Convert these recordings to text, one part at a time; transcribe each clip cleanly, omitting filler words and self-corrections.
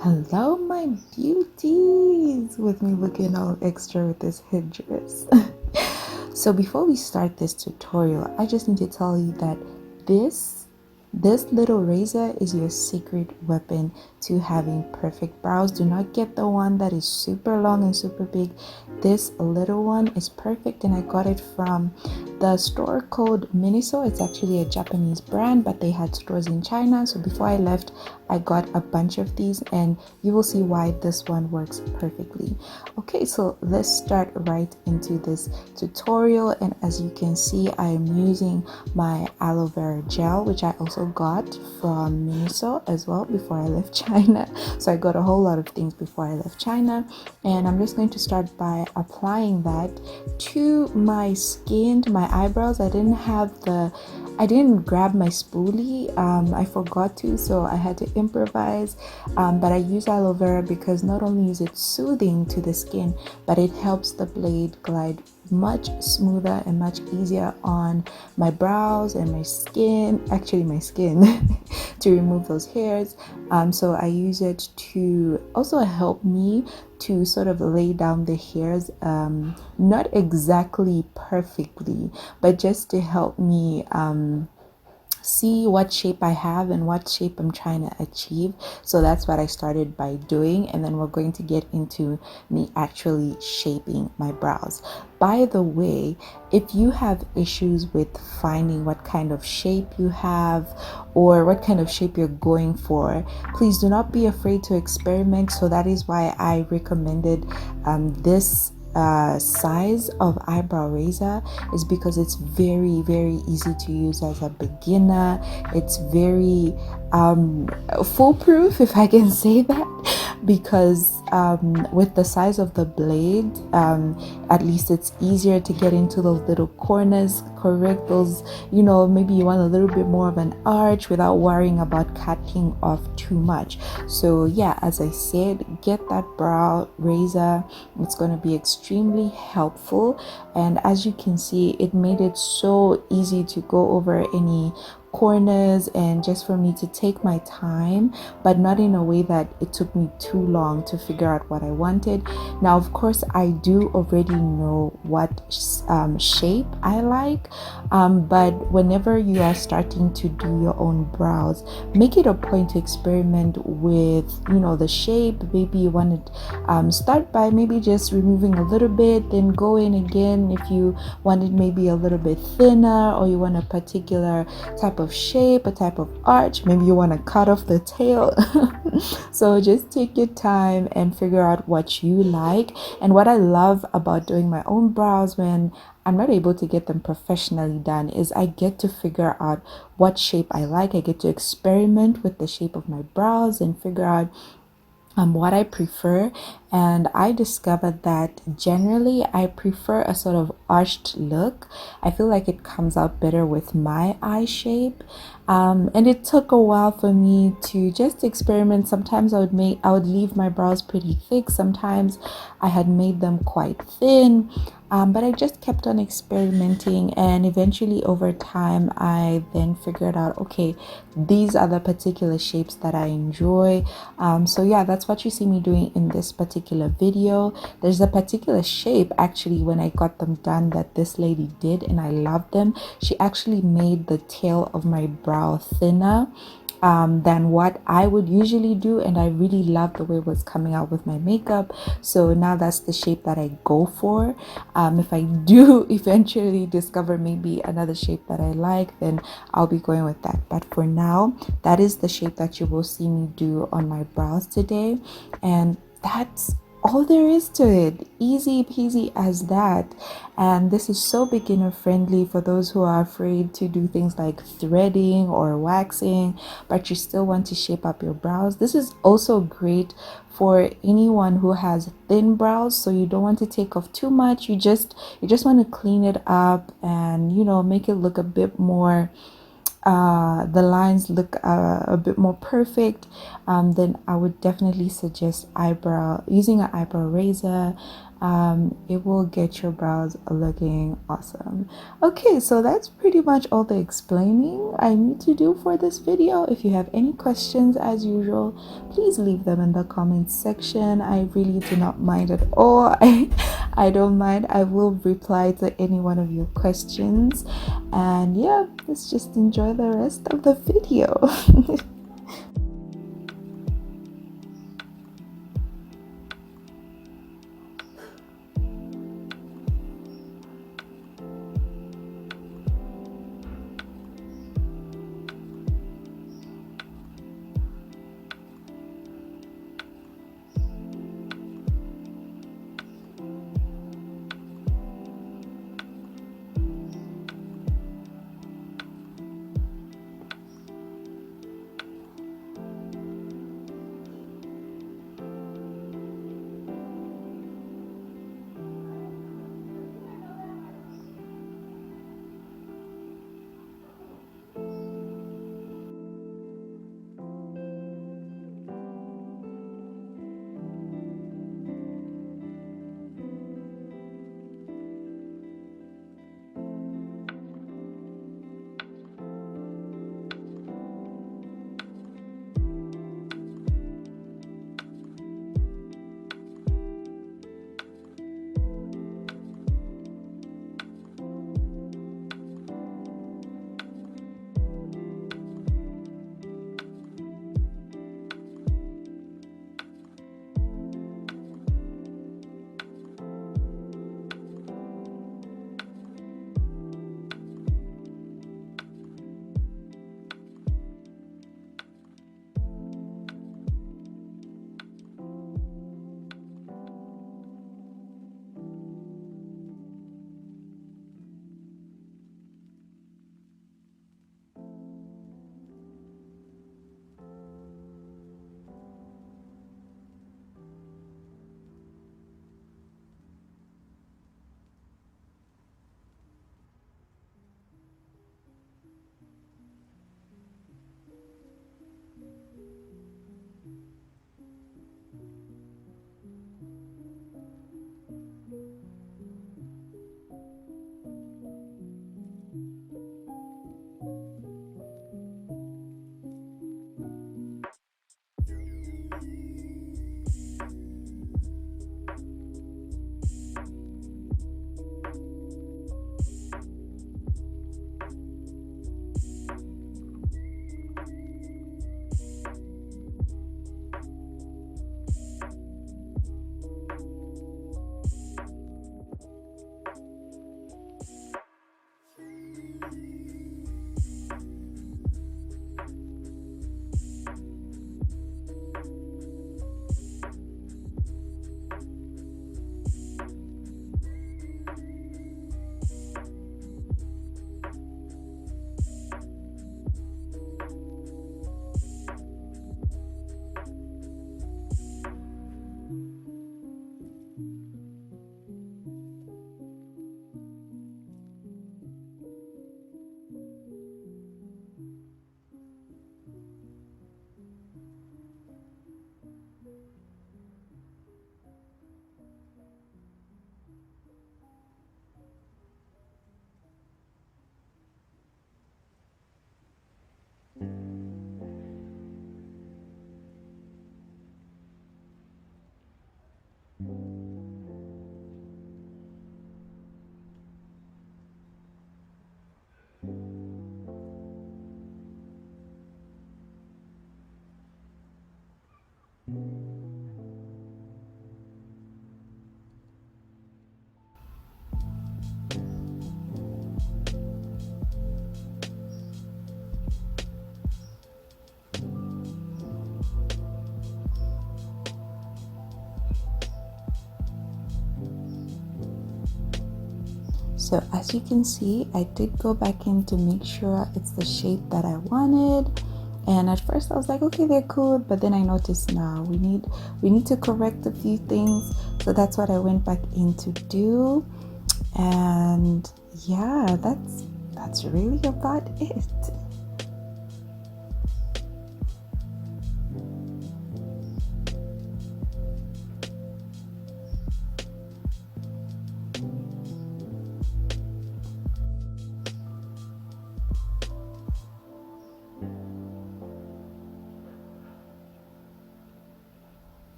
Hello, my beauties, with me looking all extra with this headdress. So before we start this tutorial, I just need to tell you that this little razor is your secret weapon to having perfect brows. Do not get the one that is super long and super big. This little one is perfect, and I got it from the store called Miniso. It's actually a Japanese brand, but they had stores in China. So before I left, I got a bunch of these, and you will see why this one works perfectly. Okay, so let's start right into this tutorial. And as you can see, I am using my aloe vera gel, which I also got from Miniso as well before I left China. So I got a whole lot of things before I left China, and I'm just going to start by applying that to my skin, to my eyebrows. I didn't grab my spoolie. I forgot to, so I had to improvise. But I use aloe vera because not only is it soothing to the skin, but it helps the blade glide much smoother and much easier on my brows and my skin, actually my skin, to remove those hairs. So I use it to also help me to sort of lay down the hairs, not exactly perfectly, but just to help me see what shape I have and what shape I'm trying to achieve. So that's what I started by doing, and then we're going to get into me actually shaping my brows. By the way, if you have issues with finding what kind of shape you have or what kind of shape you're going for, please do not be afraid to experiment. So that is why I recommended this size of eyebrow razor, is because it's very easy to use as a beginner. It's very foolproof, if I can say that, because with the size of the blade, at least it's easier to get into those little corners, correct those, maybe you want a little bit more of an arch without worrying about cutting off too much. So yeah, as I said, get that brow razor. It's going to be extremely helpful, and as you can see, it made it so easy to go over any corners and just for me to take my time, but not in a way that it took me too long to figure out what I wanted. Now, of course, I do already know what shape I like, but whenever you are starting to do your own brows, make it a point to experiment with the shape. Maybe you want to start by maybe just removing a little bit, then go in again if you want it maybe a little bit thinner, or you want a particular type of shape, a type of arch. Maybe you want to cut off the tail. So just take your time and figure out what you like. And what I love about doing my own brows when I'm not able to get them professionally done is I get to figure out what shape I like. I get to experiment with the shape of my brows and figure out what I prefer. And I discovered that generally I prefer a sort of arched look. I feel like it comes out better with my eye shape. And it took a while for me to just experiment. Sometimes I would leave my brows pretty thick. Sometimes I had made them quite thin. But I just kept on experimenting, and eventually over time I then figured out, okay, these are the particular shapes that I enjoy. So yeah, that's what you see me doing in this particular video. There's a particular shape actually when I got them done that this lady did, and I love them. She actually made the tail of my brow thinner than what I would usually do, and I really love the way it was coming out with my makeup. So now that's the shape that I go for. If I do eventually discover maybe another shape that I like, then I'll be going with that. But for now, that is the shape that you will see me do on my brows today, and that's all there is to it. Easy peasy as that. And this is so beginner friendly for those who are afraid to do things like threading or waxing, but you still want to shape up your brows. This is also great for anyone who has thin brows, so you don't want to take off too much. You just want to clean it up and make it look a bit more the lines look a bit more perfect. Then I would definitely suggest using an eyebrow razor. it will get your brows looking awesome. Okay, so that's pretty much all the explaining I need to do for this video. If you have any questions, as usual, please leave them in the comments section. I really do not mind at all. I don't mind. I will reply to any one of your questions. And yeah, let's just enjoy the rest of the video. So as you can see, I did go back in to make sure it's the shape that I wanted. And at first I was like, okay, they're cool, but then I noticed now we need to correct a few things. So that's what I went back in to do. And yeah, that's really about it.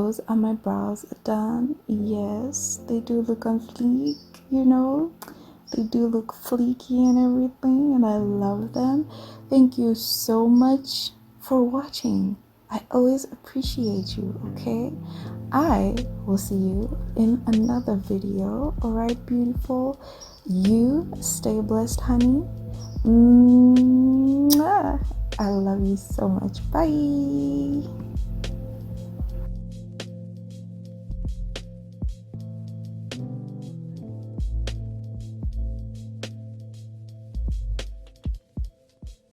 those are my brows done. Yes, they do look on fleek, you know. They do look fleeky and everything, and I love them. Thank you so much for watching. I always appreciate you, okay? I will see you in another video. Alright, beautiful? You stay blessed, honey. Mwah. I love you so much. Bye.